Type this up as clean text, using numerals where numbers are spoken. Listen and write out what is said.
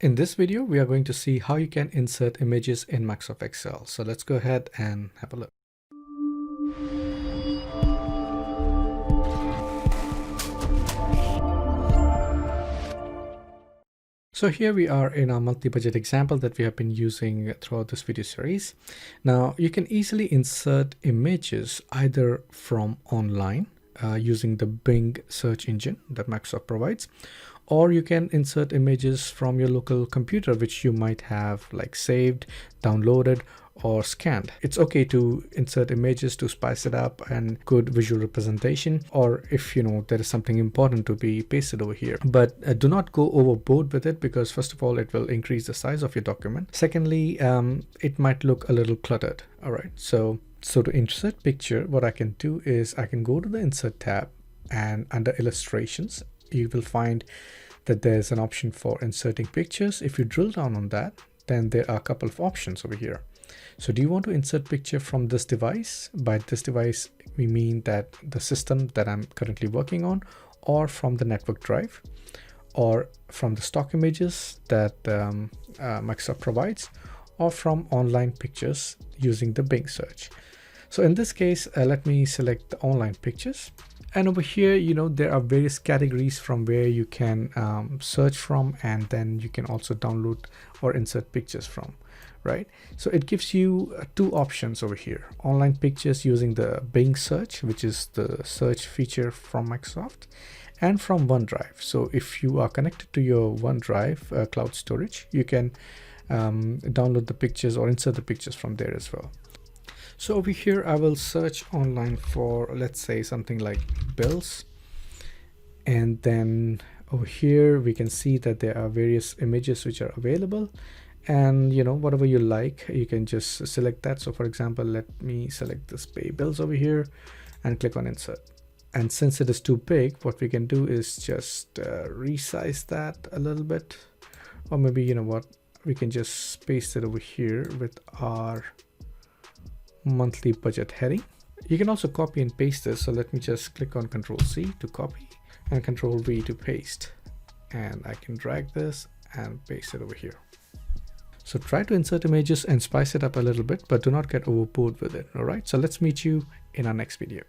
In this video, we are going to see how you can insert images in Microsoft Excel. So let's go ahead and have a look. So here we are in our multi-budget example that we have been using throughout this video series. Now you can easily insert images either from online using the Bing search engine that Microsoft provides, or you can insert images from your local computer, which you might have like saved, downloaded, or scanned. It's okay to insert images to spice it up and good visual representation, or if there is something important to be pasted over here. But do not go overboard with it, because first of all, it will increase the size of your document. Secondly, it might look a little cluttered. All right, so to insert picture, what I can do is I can go to the Insert tab, and under Illustrations, you will find that there's an option for inserting pictures. If you drill down on that, then there are a couple of options over here. So do you want to insert picture from this device? By this device, we mean that the system that I'm currently working on, or from the network drive, or from the stock images that Microsoft provides, or from online pictures using the Bing search. So in this case, let me select the online pictures. And over here, there are various categories from where you can search from, and then you can also download or insert pictures from, right? So it gives you two options over here: online pictures using the Bing search, which is the search feature from Microsoft, and from OneDrive. So if you are connected to your OneDrive cloud storage, you can download the pictures or insert the pictures from there as well. So over here, I will search online for, let's say, something like bills. And then over here, we can see that there are various images which are available. And, whatever you like, you can just select that. So for example, let me select this pay bills over here and click on Insert. And since it is too big, what we can do is just resize that a little bit. Or maybe, we can just paste it over here with our monthly budget heading. You can also copy and paste this. So let me just click on Ctrl+C to copy and Ctrl+V to paste. And I can drag this and paste it over here. So try to insert images and spice it up a little bit, but do not get overboard with it. All right, so let's meet you in our next video.